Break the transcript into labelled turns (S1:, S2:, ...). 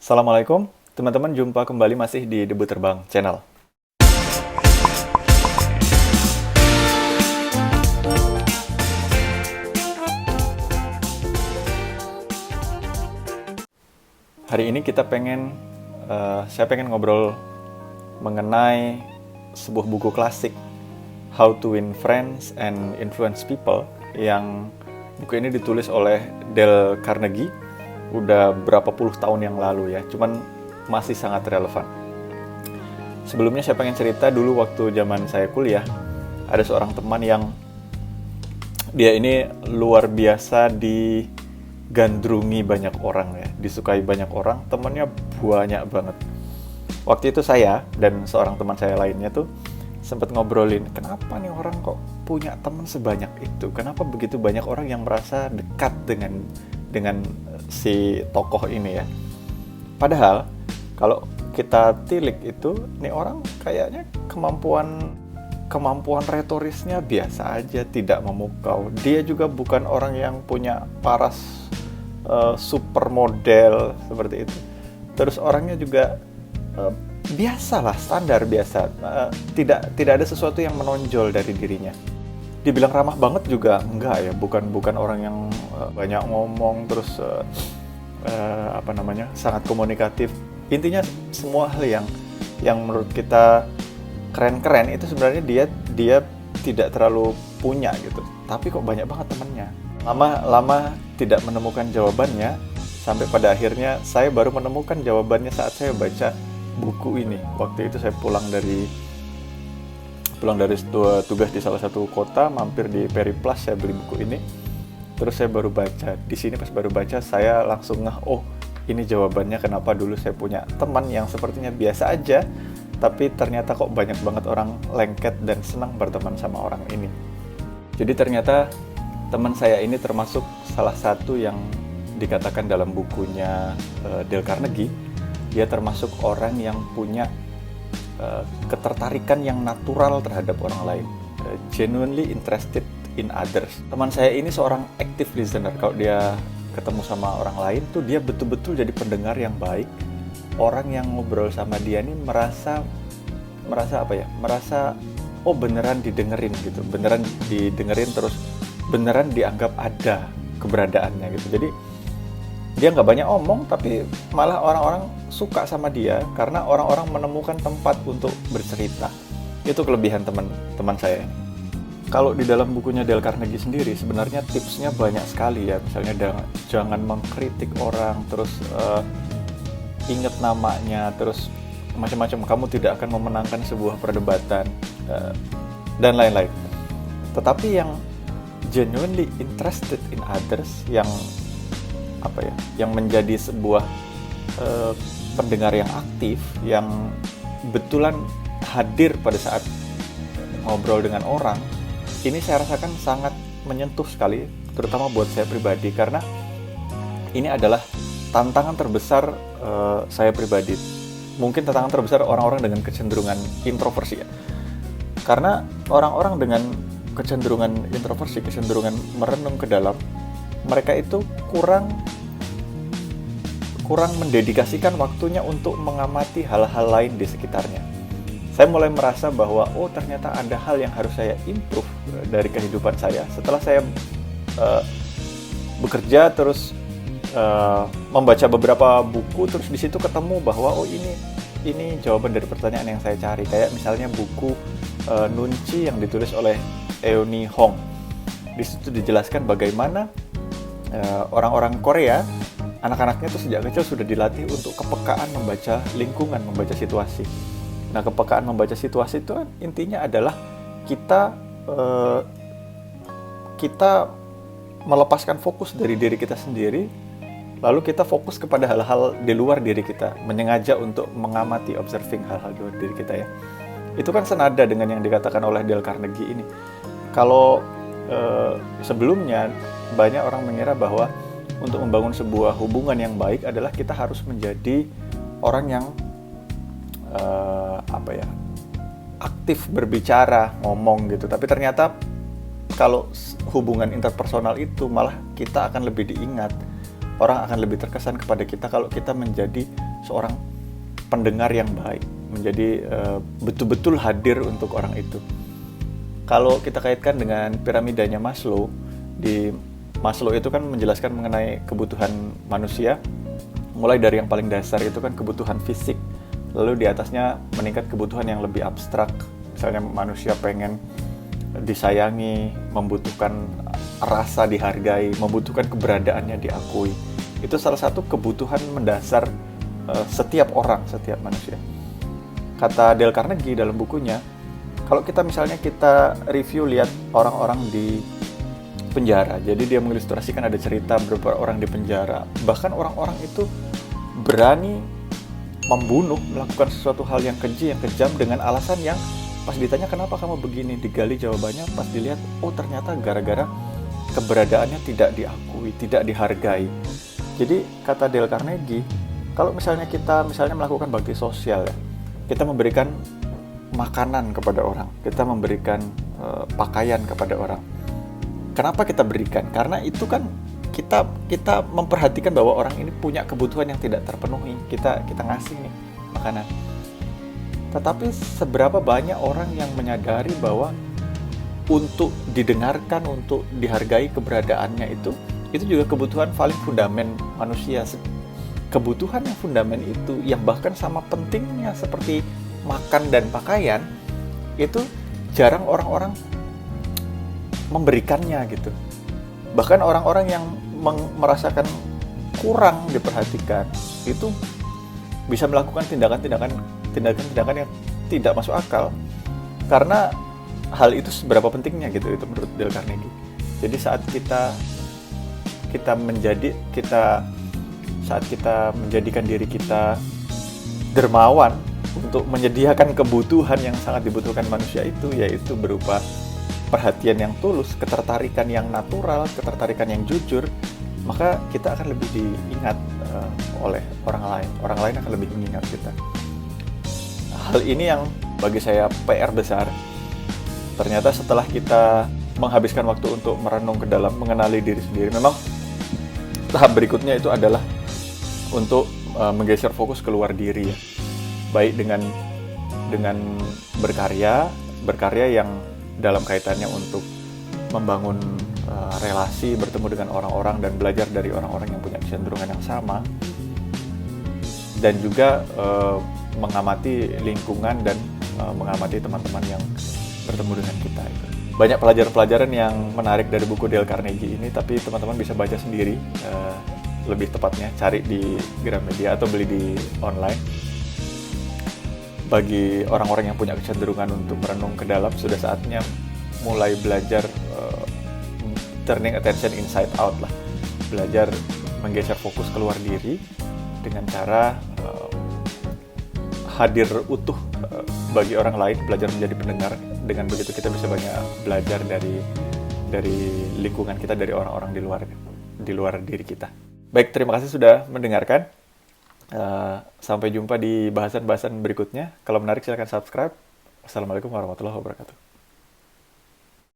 S1: Assalamualaikum, teman-teman, jumpa kembali masih di Debu Terbang Channel. Hari ini saya pengen ngobrol mengenai sebuah buku klasik, How to Win Friends and Influence People, yang buku ini ditulis oleh Dale Carnegie. Udah berapa puluh tahun yang lalu ya, cuman masih sangat relevan. Sebelumnya saya pengen cerita dulu waktu zaman saya kuliah, ada seorang teman yang dia ini luar biasa digandrungi banyak orang ya, disukai banyak orang, temannya banyak banget. Waktu itu saya dan seorang teman saya lainnya tuh sempat ngobrolin, kenapa nih orang kok punya teman sebanyak itu? Kenapa begitu banyak orang yang merasa dekat dengan si tokoh ini ya? Padahal kalau kita tilik itu, nih orang kayaknya kemampuan retorisnya biasa aja, tidak memukau. Dia juga bukan orang yang punya paras supermodel seperti itu. Terus orangnya juga biasalah, standar biasa. Tidak ada sesuatu yang menonjol dari dirinya. Dibilang ramah banget juga enggak ya, bukan orang yang banyak ngomong terus sangat komunikatif. Intinya semua hal yang menurut kita keren-keren itu sebenarnya dia tidak terlalu punya gitu. Tapi kok banyak banget temennya. Lama tidak menemukan jawabannya, sampai pada akhirnya saya baru menemukan jawabannya saat saya baca buku ini. Waktu itu saya pulang dari tugas di salah satu kota, mampir di Periplus, saya beli buku ini. Terus saya baru baca. Di sini pas baru baca saya langsung ngeh, oh ini jawabannya kenapa dulu saya punya teman yang sepertinya biasa aja, tapi ternyata kok banyak banget orang lengket dan senang berteman sama orang ini. Jadi ternyata teman saya ini termasuk salah satu yang dikatakan dalam bukunya Dale Carnegie, dia termasuk orang yang punya ketertarikan yang natural terhadap orang lain, genuinely interested in others. Teman saya ini seorang active listener. Kalau dia ketemu sama orang lain tuh dia betul-betul jadi pendengar yang baik. Orang yang ngobrol sama dia nih merasa oh beneran didengerin gitu, beneran didengerin, terus beneran dianggap ada keberadaannya gitu. Jadi dia nggak banyak omong, tapi malah orang-orang suka sama dia karena orang-orang menemukan tempat untuk bercerita. Itu kelebihan teman saya. Kalau di dalam bukunya Dale Carnegie sendiri, sebenarnya tipsnya banyak sekali ya. Misalnya jangan mengkritik orang, terus ingat namanya, terus macam-macam. Kamu tidak akan memenangkan sebuah perdebatan, dan lain-lain. Tetapi yang genuinely interested in others, yang menjadi sebuah pendengar yang aktif, yang betulan hadir pada saat ngobrol dengan orang, ini saya rasakan sangat menyentuh sekali, terutama buat saya pribadi, karena ini adalah tantangan terbesar saya pribadi. Mungkin tantangan terbesar orang-orang dengan kecenderungan introversi ya. Karena orang-orang dengan kecenderungan introversi, kecenderungan merenung ke dalam, mereka itu kurang mendedikasikan waktunya untuk mengamati hal-hal lain di sekitarnya. Saya mulai merasa bahwa ternyata ada hal yang harus saya improve dari kehidupan saya setelah saya bekerja, terus membaca beberapa buku, terus di situ ketemu bahwa ini jawaban dari pertanyaan yang saya cari. Kayak misalnya buku Nunci yang ditulis oleh Eunhee Hong. Di situ dijelaskan bagaimana orang-orang Korea, anak-anaknya tuh sejak kecil sudah dilatih untuk kepekaan membaca lingkungan, membaca situasi. Nah, kepekaan membaca situasi itu kan intinya adalah kita melepaskan fokus dari diri kita sendiri, lalu kita fokus kepada hal-hal di luar diri kita, menyengaja untuk mengamati, observing hal-hal di luar diri kita ya. Itu kan senada dengan yang dikatakan oleh Dale Carnegie ini. Kalau sebelumnya banyak orang mengira bahwa untuk membangun sebuah hubungan yang baik adalah kita harus menjadi orang yang aktif berbicara, ngomong gitu. Tapi ternyata kalau hubungan interpersonal itu malah kita akan lebih diingat. Orang akan lebih terkesan kepada kita kalau kita menjadi seorang pendengar yang baik, menjadi betul-betul hadir untuk orang itu. Kalau kita kaitkan dengan piramidanya Maslow, di Maslow itu kan menjelaskan mengenai kebutuhan manusia, mulai dari yang paling dasar itu kan kebutuhan fisik, lalu di atasnya meningkat kebutuhan yang lebih abstrak, misalnya manusia pengen disayangi, membutuhkan rasa dihargai, membutuhkan keberadaannya diakui. Itu salah satu kebutuhan mendasar setiap orang, setiap manusia. Kata Dale Carnegie dalam bukunya, kalau kita misalnya kita review lihat orang-orang di penjara, jadi dia mengilustrasikan ada cerita beberapa orang di penjara, bahkan orang-orang itu berani membunuh, melakukan sesuatu hal yang keji, yang kejam dengan alasan yang pas ditanya kenapa kamu begini, digali jawabannya, pas dilihat, oh ternyata gara-gara keberadaannya tidak diakui, tidak dihargai. Jadi kata Dale Carnegie, kalau misalnya kita melakukan bakti sosial ya, kita memberikan makanan kepada orang, kita memberikan pakaian kepada orang. Kenapa kita berikan? Karena itu kan kita memperhatikan bahwa orang ini punya kebutuhan yang tidak terpenuhi. Kita ngasih nih makanan. Tetapi seberapa banyak orang yang menyadari bahwa untuk didengarkan, untuk dihargai keberadaannya itu juga kebutuhan paling fundament manusia. Kebutuhan yang fundament itu, yang bahkan sama pentingnya seperti makan dan pakaian, itu jarang orang-orang memberikannya gitu. Bahkan orang-orang yang merasakan kurang diperhatikan itu bisa melakukan tindakan-tindakan yang tidak masuk akal, karena hal itu seberapa pentingnya gitu, itu menurut Dale Carnegie. Jadi saat kita menjadikan diri kita dermawan untuk menyediakan kebutuhan yang sangat dibutuhkan manusia itu, yaitu berupa perhatian yang tulus, ketertarikan yang natural, ketertarikan yang jujur, maka kita akan lebih diingat oleh orang lain. Orang lain akan lebih mengingat kita. Hal ini yang bagi saya PR besar. Ternyata setelah kita menghabiskan waktu untuk merenung ke dalam, mengenali diri sendiri, memang tahap berikutnya itu adalah untuk menggeser fokus keluar diri ya. Baik dengan berkarya yang dalam kaitannya untuk membangun relasi, bertemu dengan orang-orang dan belajar dari orang-orang yang punya kecenderungan yang sama, dan juga mengamati lingkungan dan mengamati teman-teman yang bertemu dengan kita. Banyak pelajaran-pelajaran yang menarik dari buku Dale Carnegie ini, tapi teman-teman bisa baca sendiri, lebih tepatnya cari di Gramedia atau beli di online. Bagi orang-orang yang punya kecenderungan untuk merenung ke dalam, sudah saatnya mulai belajar turning attention inside out lah. Belajar menggeser fokus keluar diri dengan cara hadir utuh bagi orang lain, belajar menjadi pendengar. Dengan begitu kita bisa banyak belajar dari lingkungan kita, dari orang-orang di luar diri kita. Baik, terima kasih sudah mendengarkan. Sampai jumpa di bahasan-bahasan berikutnya. Kalau menarik silakan subscribe. Wassalamualaikum warahmatullahi wabarakatuh.